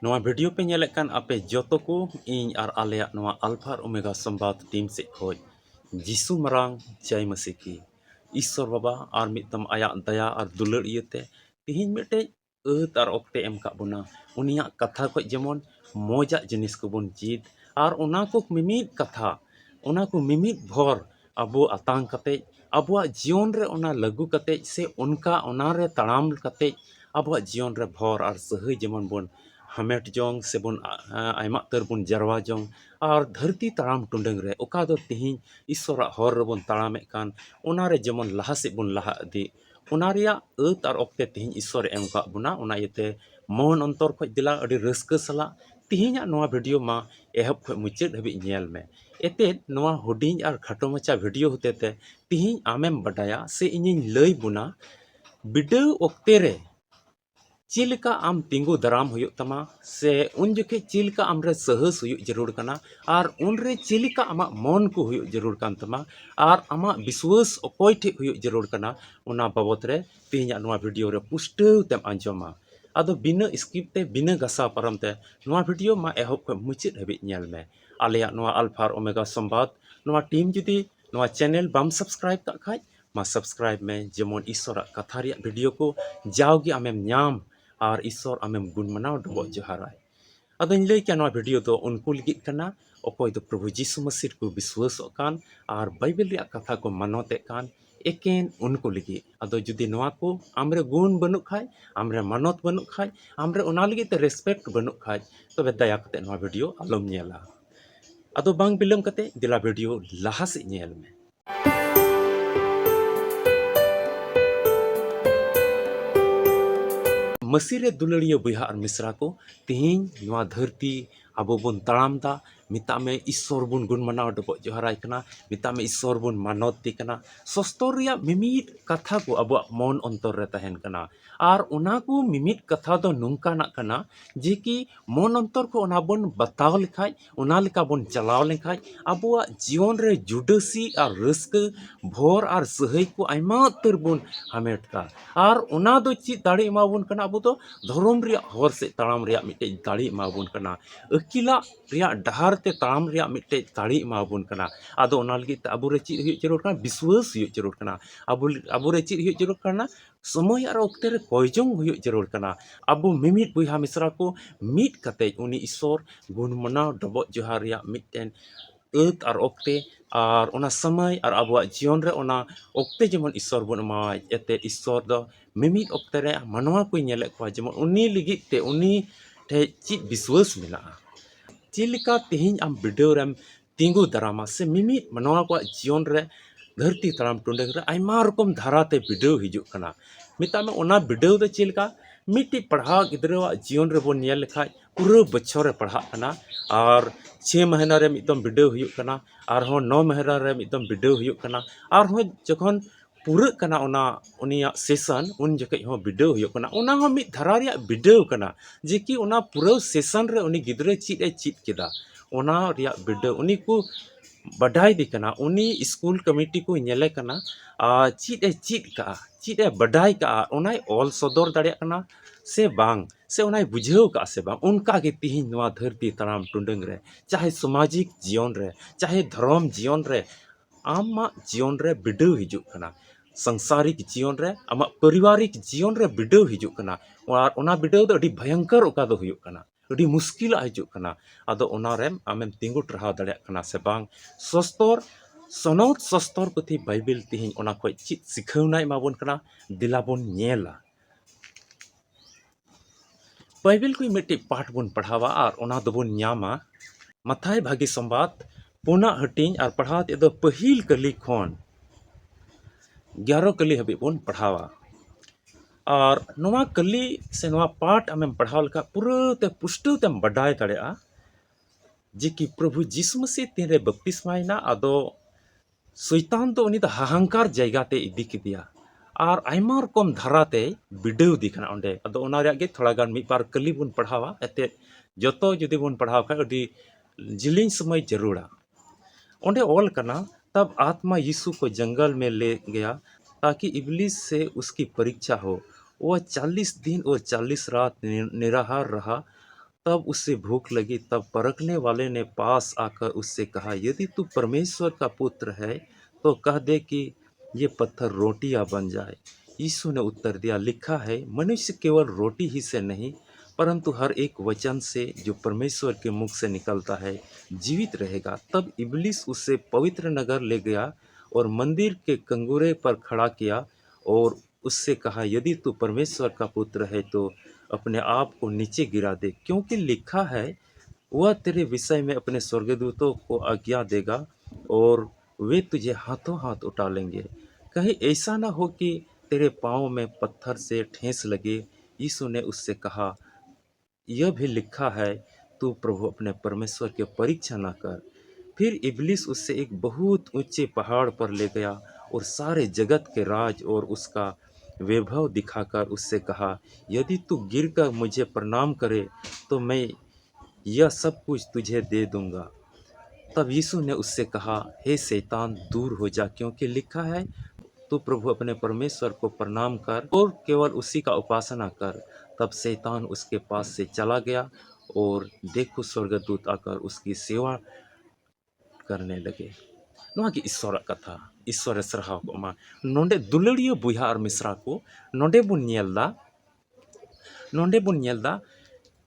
नवा वीडियो पे नेले कान आपे जोतो को इन आर आलेया नवा अल्फा और ओमेगा संवाद टीम से खोज जिसु मरांग जय मसीह की ईश्वर बाबा और मितम आया दया और दुलड़ इयते तिहिन मिटे अत और ओक्ते एम का बुना उनिया कथा को जेमन मोजा जिनिस को बुन जीत और उना को मिमित कथा उना को मिमित भोर अबो अतांग कते अबो जीवन रे उना लागू कते से उनका उना रे तड़ाम कते अबो जीवन रे भोर और सही जेमन बुन हमेट जोंग से बुन आयमा तर बुन जरवा जोंग और धरती तड़ाम टुंडंग रे ओका दो तिहिन ईश्वर हर बुन तड़ामे कान उना रे जेमन लहा से बुन लहा अदी उना रिया अत और ओक्ते तिहिन ईश्वर एम का बुना उना इते मन अंतर खो दिला अडी रस्क सला तिहिन नवा वीडियो मा एहब खो मुचाद हबी नेल में एते नवा हुडिंग और खाटो मचा वीडियो होते ते तिहिन आमेम बडाया से इनिन लई बुना बिडव ओक्ते रे चिलका आम तिंगु दराम हुयुग तमा से उन जखे चिलका आमरे सहस हुयुग जरूर कना और उनरे चिलका आमा मन को हुयुग जरूर कान तमा और आमा विश्वास अकोय ठे हुयुग जरूर कना उना बाबत रे तिहिना नवा वीडियो रे पुष्टव तेम आंजोमा आदो बिना स्किप ते बिना गसा परम ते नवा वीडियो मा एहब को मुचित हबि नेल में आलेया नवा अल्फा और ओमेगा संवाद नवा टीम जुदी नवा चैनल बम सब्सक्राइब का खाय मा सब्सक्राइब में जेमन ईश्वर कथा रिया वीडियो को जावगी आमेम न्याम और ईश्वर आमेम गुण मनाव डबो जोहाराय अदन लई क्या नवा वीडियो तो उनको लगित कना अकोय तो प्रभु यीशु मसीह को विश्वास कान और बाइबल रिया कथा को मानते कान एकेन उनको लगी अदो जुदी नवा को आमरे गुण बनु खाय आमरे मानत बनु खाय आमरे उना लगी ते रेस्पेक्ट बनु खाय तबे दया कते नवा वीडियो आलम नेला अदो बांग बिलम कते दिला वीडियो लाहा से नेल में मसीरे दुलड़िया बुहा और मिश्रा को तिहिन नवा धरती आबो बन तड़ाम दा मिता में ईश्वर बुन गुण मनाव डबो जोहाराय कना मिता में ईश्वर बुन मानती कना सस्तर रिया मिमित कथा को अब मन अंतर रे तहन कना और उना को मिमित कथा दो नुंका ना कना जे कि मन अंतर को उना बन बताव लेखाय उना लेका बन चलाव लेखाय अबो जीवन रे जुडसी और रस्क भोर और सहय को आयमा तर बुन हमेट का और उना दो ची दाड़ी एमाबुन कना अबो तो धर्म रिया हर से तड़ाम रिया मिटे दाड़ी एमाबुन कना अकिला रिया डहार ते तड़ाम रिया मिटे दाड़ी एमाबुन कना आदो उना लगी ते अबो रे ची हुई जरूर कना विश्वास हुई जरूर कना अबो रे ची हुई जरूर कना समय और ओक्ते रे कोयजोंग हुई जरूर कना अबो मिमित बुहा मिश्रा को मिट कते उनी ईश्वर गुण मनाव डबो जोहार रिया मिटेन अत और ओक्ते और उना समय और अब जीवन रे उना ओक्ते जेमन ईश्वर बन एमाय एते ईश्वर दो मिमित ओक्ते रे मानवा को नेले को जेमन उनी लिगित ते उनी ठे ची विश्वास मेना चिलिका तिहिन आम बिडव रेम तिंगु दरामा से मिमित मानवा को जीवन रे धरती तड़ाम टुंडे रे आयमा रकम धाराते बिडव हिजुक कना मिता में उना बिडव दो चिलिका मिट्टी पढ़ा गिद्रवा जीवन रे बोन नेल लेखाय पूरा बच्चों रे पढ़ा कना और 6 महीना रे मिदम बिडव हुयुक कना और 9 महीना रे मिदम बिडव हुयुक कना और जखन पूरा कना उना उनिया सेशन उन जके हो बिडव हुयुक कना उना हो मिद धारा रिया बिडव कना जे कि उना पूरा सेशन रे उनी गिद्रे चीत ए चीत केदा उना रिया बिडव उनी को बढ़ाई दी कना उनी स्कूल कमेटी को नेले कना चीत ए चीत का चीत ए बढ़ाई का उनाय ऑल सदर दाड़िया कना से बांग से उनाय बुझेव का से बांग उनका के तिहिन नवा धरती तड़ाम टुंडंग रे चाहे सामाजिक जीवन रे चाहे धर्म जीवन रे आमा जीवन रे बिडव हिजुक कना संसारिक जीवन रे आमा पारिवारिक जीवन रे बिडव हिजुक कना और उना बिडव दो अडी भयंकर ओका दो हुयुक कना अडी मुश्किल हिजुक कना आदो उना रे आमेम तिंगु टराव दाड़िया कना से बांग सस्तर सनौत सस्तर पुथी बाइबल तिहिन उना खोय चित सिखावनाय माबोन कना दिलाबोन नेला बाइबल को मिट्टी पाठ बोन पढ़ावा और उना दोबोन न्यामा मथाय भागी संवाद पुना हटिंग और पढ़ाते दो पहिल कली खोन 11 कली हबी बोन पढ़ावा और नवा कली से नवा पाठ आमें पढ़ाव लका पूरा ते पुष्टु तेम बडाय दाड़ेया जे कि प्रभु यीशु मसीह तीन रे बपतिस्मायना आदो शैतान तो उनी द हाहांकार जायगा ते इदी किदिया और आयमा रकम धाराते बिडव दी कना ओंडे अदो ओना रिया गे थोड़ा गान मिद बार कली बोन पढ़ावा एते जतो जुदी बोन पढ़ाव का अडी जिलिंग समय जरूरा ओंडे ऑल कना तब आत्मा यीशु को जंगल में ले गया ताकि इब्लिस से उसकी परीक्षा हो वह 40 दिन और 40 रात निराहार रहा तब उससे भूख लगी। तब परखने वाले ने पास आकर उससे कहा, यदि तू परमेश्वर का पुत्र है तो कह दे कि ये पत्थर रोटियां बन जाए। यीशु ने उत्तर दिया, लिखा है, मनुष्य केवल रोटी ही से नहीं परंतु हर एक वचन से जो परमेश्वर के मुख से निकलता है जीवित रहेगा। तब इब्लिस उससे पवित्र नगर ले गया और मंदिर के कंगूरे पर खड़ा किया और उससे कहा, यदि तू परमेश्वर का पुत्र है तो अपने आप को नीचे गिरा दे, क्योंकि लिखा है, वह तेरे विषय में अपने स्वर्गदूतों को आज्ञा देगा और वे तुझे हाथों हाथ उठा लेंगे, कहीं ऐसा ना हो कि तेरे पाँव में पत्थर से ठेस लगे। यीशु ने उससे कहा, यह भी लिखा है, तू प्रभु अपने परमेश्वर की परीक्षा न कर। फिर इब्लिस उससे एक बहुत ऊंचे पहाड़ पर ले गया और सारे जगत के राज और उसका वैभव दिखाकर उससे कहा, यदि तू गिरकर मुझे प्रणाम करे तो मैं यह सब कुछ तुझे दे दूंगा। तब यीशु ने उससे कहा, हे शैतान, दूर हो जा, क्योंकि लिखा है, तू प्रभु अपने परमेश्वर को प्रणाम कर और केवल उसी का उपासना कर। तब शैतान उसके पास से चला गया और देखो स्वर्गदूत आकर उसकी सेवा करने लगे। नोआ की ईश्वर कथा ईश्वर सरहाव को मा नोंडे दुलड़िया बुया और मिश्रा को नोंडे बुन नेलदा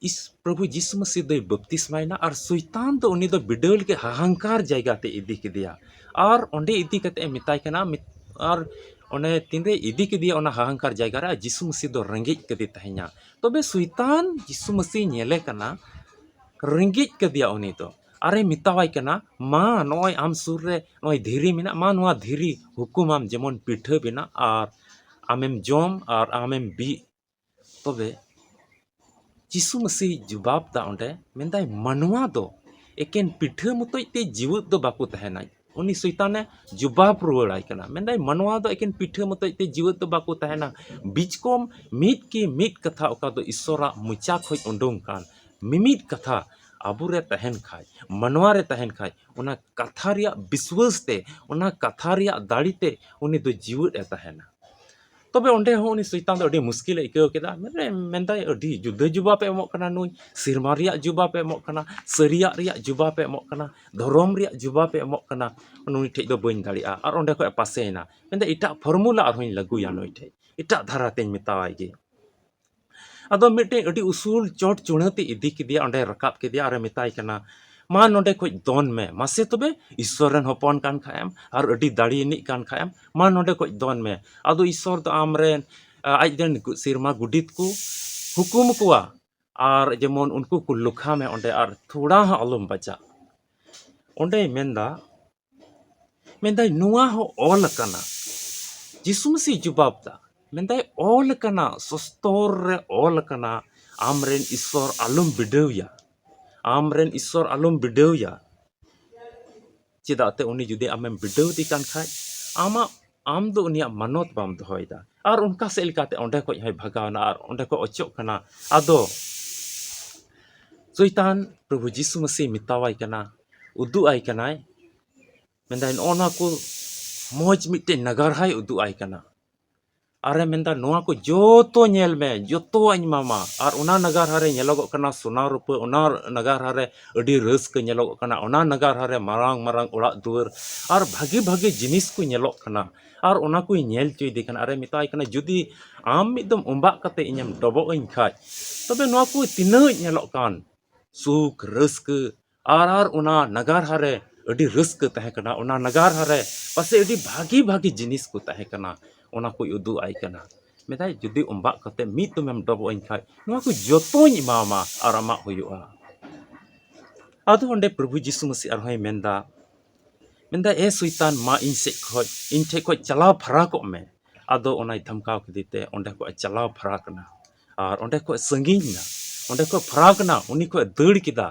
इस प्रभु यीशु मसीह दो बपतिस्मायना और शैतान तो उन्हीं दो बिडल के हाहांकार जायगा ते इदी के दिया और ओंडे इदी कते मिताय कना और ओने तिंदे इदी के दिया ओना हाहांकार जायगा रे यीशु मसीह दो रंगेज कदे तहኛ तबे शैतान यीशु मसीह नेले कना रंगेज के दिया उन्हीं तो अरे मितावाय कना मा नोय आम सुर रे नोय धीरी मिना मा नोआ धीरी हुकुम आम जेमन पिठा बिना और आमेम जोम और आमेम बी तबे यीशु मसीह जवाब दा ओंडे मेंदाय मनवा दो एकेन पिठा मतोय ते जीवत दो बाको तहना उनी शैताने जवाब रुवाड़ाय कना मेंदाय मनवा दो एकेन पिठा मतोय ते जीवत दो बाको तहना बीचकोम मीट की मीट कथा ओका दो ईश्वरा मुचा खोज उंडोंग कान मिमिट कथा आबुरे तहन खाय मनवा रे तहन खाय ओना कथा रिया विश्वास ते ओना कथा रिया दाड़ी ते उनी दो जीवत ए तहना तबे ओंडे हो उनी शैतान दो अडी मुश्किल इकाव केदा मेंदाय अडी जुदा जवाब एमोग कना नुई सिरमा रिया जवाब एमोग कना सरिया रिया जवाब एमोग कना धर्म रिया जवाब एमोग कना नुई ठे दो बइन दाड़िया और ओंडे को पासेना मेंदा इटा फॉर्मूला और होई लगुया नुई ठे इटा धारा तेन मितावाय गे अदो मिटे अडी उसूल चोट चुणती इदी किदिया ओंडे रकाब किदिया और मिताय कना मा नोंडे खोज दोन में मासे तबे ईश्वरन हपन कान खायम और अडी दाड़ी नि कान खायम मा नोंडे खोज दोन में अदो ईश्वर तो आमरेन आजदेन सिरमा गुडित को हुकुम कुआ और जेमन उनको को लुखा में ओंडे और थोड़ा हा अलम बचा ओंडे मेंदाय नुआ हो ऑल कना यीशु मसीह जवाब दा मेंदाय ऑल कना सस्तोर रे ऑल कना आमरेन ईश्वर आलम बिडवया आमरेन ईश्वर आलम बिडवया चेदाते उनी जुदे आमेम बिडवती कान खाय आमा आम दो उनिया मानत बाम दोहयदा और उनका से लेकाते ओंडे को है भगावना और ओंडे को अचोक कना आदो शैतान प्रभु यीशु मसीह मितावाय कना उदु आय कनाय मेंदाय ओना को मोज मिटे नगर हाय उदु आय कना अरे मेंदा नोआ को जोतो नेल में जोतो अñ मामा और उना नगर हारे नेलोगो कना सोना रुपा उना नगर हारे अडी रस्क नेलोगो कना उना नगर हारे मारांग मारांग ओड़ा दुआर और भागी भागी जिनिस को नेलोग कना और उना को नेल चुइदे कना अरे मिताय कना जुदी आम मिदम उम्बा कते इñam डबो अñ खाय तबे नोआ को तिना नेलोग कान सुख रस्क और उना नगर हारे अडी रस्क तहे कना उना नगर हारे पासे अडी भागी भागी जिनिस को तहे कना ओना को उदु आय कना मेदाय जुदी उम्बा कते मित तुमेम डबो अñ खाय नोआ को जोतोñ इमामा और आमा हुयुआ आदो ओंडे प्रभु यीशु मसीह और होय मेंदा ए शैतान मा इन से खोज इन ठे खोज चलाव फराकों में आदो ओनाय धमकाव कदीते ओंडे को चलाव फराकना और ओंडे को संगीना ओंडे को फराकना उनी को दड़ किदा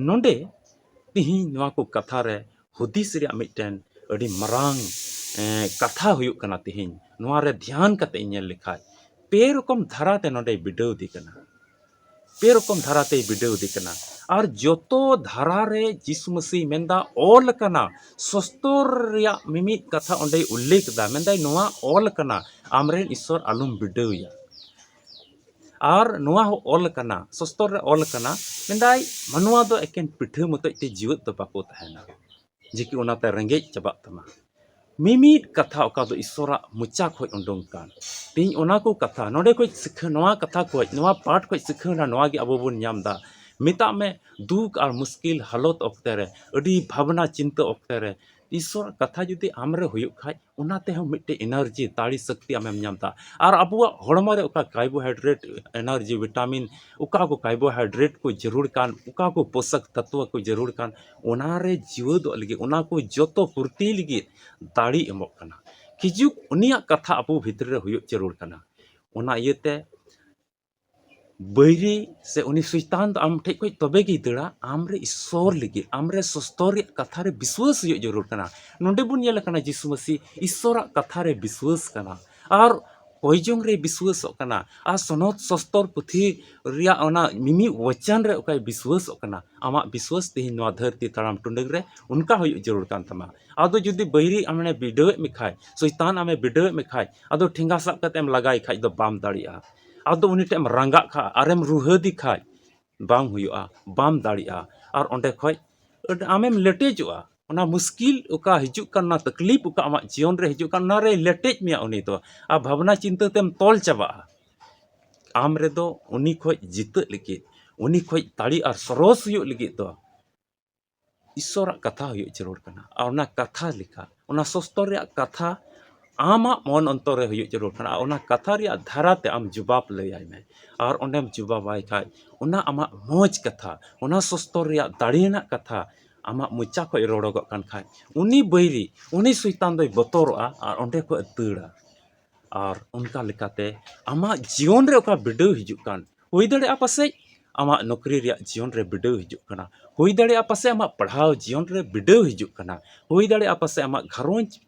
नोंडे तिही नोआ को कथा रे हुदिस रिया मिटन अडी मरांग कथा हुयुक कना तिहिन नोआ रे ध्यान कते नेल लिखाय पे रकम धाराते नोंडे बिडव दी कना पे रकम धाराते बिडव दी कना और जोतो धारा रे यीशु मसीह मेंदा ऑल कना सस्तोर रिया मिमित कथा ओंडे उल्लेख दा मेंदा नोआ ऑल कना आमरेन ईश्वर आलम बिडवया और नोआ हो ऑल कना सस्तर रे ऑल कना मेंदाई मनवा दो एकेन पिठे मतoj ते जीवत तो बाको तहना जेकि ओनाते रेंगेज चबा तमा मिमिट कथा ओका दो ईश्वरा मुचा खोज उंडों कान तीन ओना को कथा नोडे खोज सिख नोआ कथा खोज नोआ पाठ खोज सिखना नोआ गे अबो बोन ᱧᱟᱢ दा मिता में दुख और मुश्किल हालत ऑक्ते रे अडी भावना चिंता ऑक्ते रे ईश्वर कथा जुदी आमरे हुयुक खाय उनाते हम मिट्टे एनर्जी ताड़ी शक्ति आमेम ᱧᱟᱢ दा और अबुआ हड़मो रे ओका कार्बोहाइड्रेट एनर्जी विटामिन उका को कार्बोहाइड्रेट को जरूर कान उका को पोषक तत्व को जरूर कान ओनारे जीव दो लगी ओना को जोतो पूर्ति लगी दाड़ी एमोक कना किजुक उनिया कथा अबु भितर रे हुयुक जरूर कना ओना इयते बैरी से उनी शैतान तो आम ठे कोई तबे गी दड़ा आमरे ईश्वर लगी आमरे सस्तर कथा रे विश्वास हुयुक जरूर कना नोंडे बुन येल कना यीशु मसीह ईश्वर कथा रे विश्वास कना और कोयजोंग रे विश्वास कना आ सनत सस्तर पुथी रिया ओना मिमी वचन रे ओका विश्वास कना आमा विश्वास तेहि नवा धरती तड़ाम टुंडग रे उनका हुयुक जरूर कान तमा आदो जुदी बैरी आमने बिडवे मिखाय शैतान आमे बिडवे मिखाय आदो ठेंगा साब कतेम लगाई खाय दो बाम दाड़िया आदो उनी टेम रंगा खा आरेम रुहदी खाय बाम हुयुआ बाम दाड़िया और ओंडे खय आमेम लेटेजुआ ओना मुश्किल उका हिजुक करना तकलीफ उका आमा जीवन रे हिजुक करना रे लेटेज मिया उनी तो आ भावना चिंता तेम तोल चबा आम रे दो उनी खय जित लगी उनी खय ताड़ी और सरोस हुयुक लगी तो ईश्वर कथा हुयुक जरूर कना और ओना कथा लिखा ओना सस्तर रे कथा आमा मन अंतर रे हुयुक जरूर कना ओना कथा रे धारा ते आम जवाब लैयाय में और ओंडेम जवाबाय खाय ओना आमा मोज कथा ओना सस्तर रे दाड़ीना कथा आमा मुचा खय रोड़गो कान खाय उनी बैरी उनी शैतान दोय बतरोआ और ओंडे खय तड़ा और उनका लेकाते आमा जीवन रे ओका बिडव हिजुक कान हुई दड़े पासे आमा नौकरी रे जीवन रे बिडव हिजुक कना हुई दड़े पासे आमा पढ़ाव जीवन रे बिडव हिजुक कना हुई दड़े पासे आमा घरोंज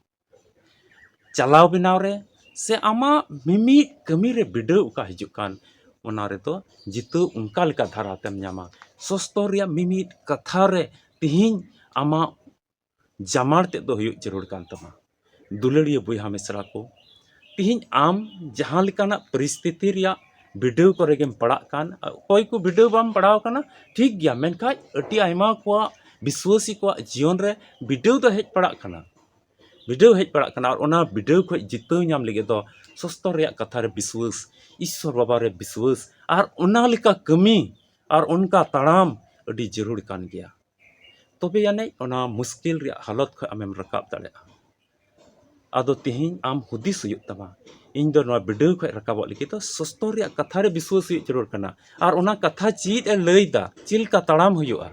चलाव बनाव रे से आमा मिमी कमी रे बिडव उका हिजुक कान ओना रे तो जितो उनका लेका धारा तेम ᱧᱟᱢᱟ सस्तर रे मिमी कथा रे तिहिं आमा जमाड़ ते दो हुयुक जरूर कान तमा दुलड़िया बुया मिसरा को तिहिं आम जहां लेकाना परिस्थिति रिया बिडव करे गेम पड़ा कान कोई को बिडव बाम पड़ाव काना ठीक गया मेनखा अटी आयमा को विश्वासी को जीवन रे बिडव दो हेज पड़ा काना बिडव हेज पड़ा काना और ओना बिडव खय जितव ᱧᱟᱢ लगे दो सस्तर रे कथा रे विश्वास ईश्वर बाबा रे विश्वास और ओना लेका कमी और उनका तड़ाम अडी जरूर कान गया तबे याने ओना मुश्किल रे हालत खय आमेम रकाब दाड़ेया आदो तिहिं आम हुदिस हुयुक तमा इन दो नवा बिडव खय रकाबो लगी तो सस्तर रे कथा रे विश्वास हुयुक जरूर कना और ओना कथा चीज ए लैदा चिलका तड़ाम हुयुआ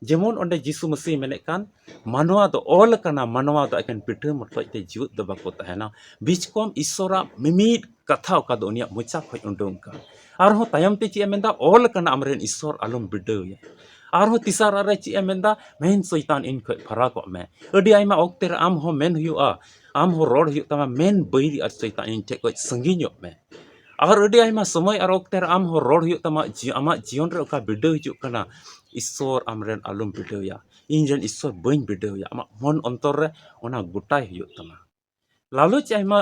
जेमन ओंडे यीशु मसीह मेने कान मानवा दो ऑल कना मानवा दो एकेन पिठे मतoj ते जीवत दो बाको तहना बीच कोम ईश्वरा मिमिट कथा ओका दो उनिया मुचा खय उंडों का और हो तायम ते ची मेंदा ऑल कना आमरेन ईश्वर आलम बिडव या और हो तिसारा रे ची मेंदा मेन शैतान इन खय फरा को में अडी आयमा ओक्ते रे आम हो मेन हुयुआ आम हो रोड हुयुक तमा मेन बैरी और शैतान इन ठे खय संगिñok में और अडी आयमा समय और ओक्ते रे आम हो रोड हुयुक तमा आमा जीवन रे ओका बिडव हिजुक कना ईश्वर आमरेन आलम बिडवया इनरेन ईश्वर बइन बिडवया आमा मन अंतर रे ओना गोटाय हुयुक तमा लालच आयमा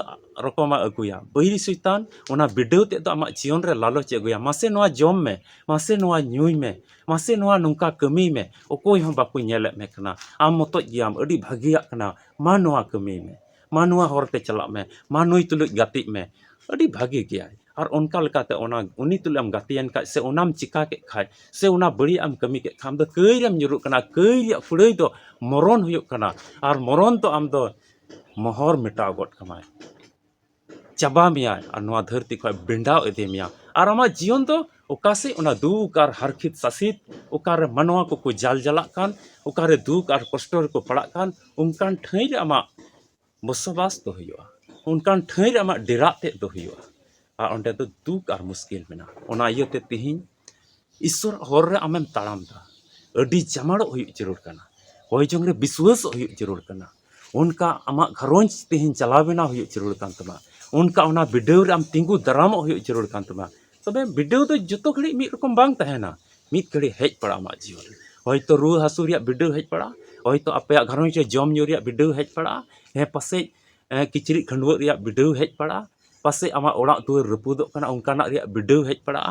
रकमा अगुया बैरी शैतान ओना बिडव ते दो आमा जीवन रे लालच अगुया मासे नोआ जम में मासे नोआ न्यूय में मासे नोआ नुंका कमी में ओकोय हो बाको नेले में कना आम मतoj गियाम अडी भागिया कना मा नोआ कमी में मा नोआ हरते चला में मा नुई तुलुज गाति में अडी भागी गया और उनका लेकाते ओना उनी तुलम गातियन का से ओनाम चिका के खाय से ओना बड़ी आम कमी के खाम दो कईरम जुरुक कना कई रिया फुड़ई दो मरण हुयुक कना और मरण तो आम दो मोहर मिटाव गड कमाय चाबा मिया और नवा धरती खय बिंडाव इदे मिया और आमा जीवन दो ओकासे ओना दुख और हरखित सासित ओकारे मनवा को जाल जला कान ओकारे दुख और कष्ट को पड़ा कान उनकान ठई रे आमा बसबास दो हुयुआ उनकान ठई रे आमा डेरा ते दो हुयुआ और ओंडे दो दुख और मुश्किल मेना ओना इयते तिहिं ईश्वर हर रे आमेम ताड़ाम दा अडी जमाड़ो हुयुक जरूर कना होय जोंग रे विश्वास हुयुक जरूर कना उनका आमा घरोंज तिहिं चलावेना हुयुक जरूर कान तमा उनका ओना बिडव रे आम तिंगु दरामो हुयुक जरूर कान तमा तबे बिडव दो जतो घड़ी मिद रकम बांग तहेना मिद घड़ी हेज पड़ा आमा जीवन होयतो रुआ हासु रिया बिडव हेज पड़ा होयतो आपया घरोंज रे जम न्यू रिया बिडव हेज पड़ा हे पासे किचरी खंडुआ रिया बिडव हेज पड़ा पासे आमा ओड़ाग दुआर रपुदोग कना उनकानाग रिया बिडाव हेज पड़ा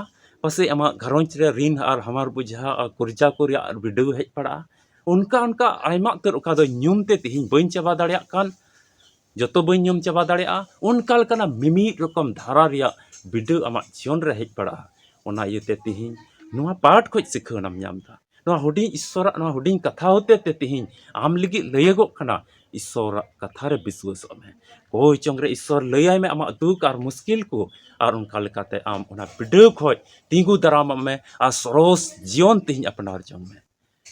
पासे आमा घारोंज रे ऋण और हमार बुझा और कर्जा को रिया बिडाव हेज पड़ा उनका उनका आयमा उतर ओका दो ᱧᱩᱢते तिहिं बइन चाबा दाड़ियाग कान जतो बइन ᱧᱩम चाबा दाड़िया उनका लकना मिमिद रकम धारा रिया बिडाव आमा जीवन रे हेज पड़ा ओना इयते तिहिं नुआ पाठ खोज सिखाव नाम ᱧᱟᱢदा नुआ हुडिंग ईश्वर नुआ हुडिंग कथा होते ते तिहिं आम लगी लयगो कना ईश्वर कथा रे विश्वास में कोई चंग रे ईश्वर लयाय में आमा दुख और मुश्किल को और उनका लेकाते आम ओना बिडाव खोज तिंगु दाराम में आ सरोस जीवन तिहिं अपनार जंग में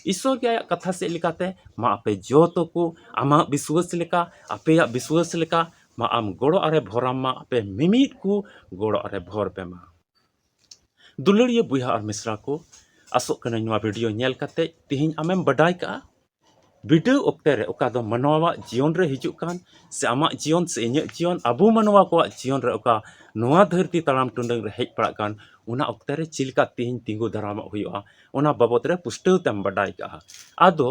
ईश्वर के आया कथा से लेकाते मा आपे जोतो को आमा विश्वास लेका आपेया विश्वास लेका मा आम गोड़ो अरे भोराम मा आपे मिमिद को गोड़ो अरे भोर पे मा दुलड़िया बुया और मिश्रा को आसो कना नुआ वीडियो नेल काते तिहिं आमेम बडाय का बिडाव ओक्ते रे ओका दो मनवा जीवन रे हिजुक कान से आमा जीवन से इᱧ जीवन अबो मनवा को जीवन रे ओका नुआ धरती तड़ाम टुंडंग रे हेज पड़ा कान उना ओक्ते रे चिलका तिहिं तिंगु दाराम हुआ उना बाबत रे पुष्टव तम बडाय का आदो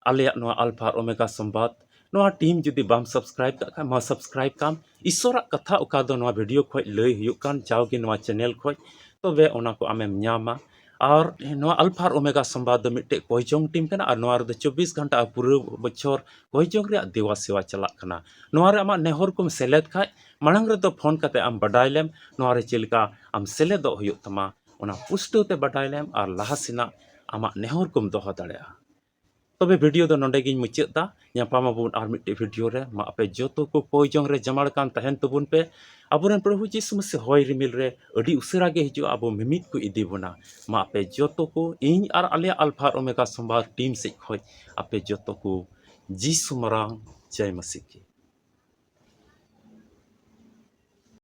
आले नुआ अल्फा और ओमेगा संवाद नुआ टीम जुदी बाम सब्सक्राइब का मा सब्सक्राइब काम ईश्वर कथा ओका दो नुआ वीडियो खोज लय हुयुक कान जावगी नुआ चैनल खोज तबे ओना को आमेम ᱧᱟᱢᱟ और नुआ अल्फा और ओमेगा संवाद दो मिट्टे कोयचोंग टीम कना और नुआ रे 24 घंटा पूरा बछर कोयचोंग रे देवा सेवा चला कना नुआ रे आमा नेहर कुम सेलेद खाय मांग रे तो फोन कते आम बडायलेम नुआ रे चिलका आम सेलेदो हुयुक तमा ओना पुष्टो ते बडायलेम और लाहासिना आमा नेहर कुम दोहो दाड़ेया तबे वीडियो दो नोंडे गिन मुचादा ᱧᱟᱯᱟᱢᱟᱵᱚᱱ और मिट्टे वीडियो रे मा आपे जोतो को कोयचोंग रे जमाड़ कान तहन तबुन पे अबुरन प्रभु जीसु मसीह होय रिमिल रे अडी उसेरा गे हिजु अबो मिमित को इदी बोना मा आपे जोतो को इन और आले अल्फा और ओमेगा संवाद टीम से खोज आपे जोतो को जीसु मरांग जय मसीह की।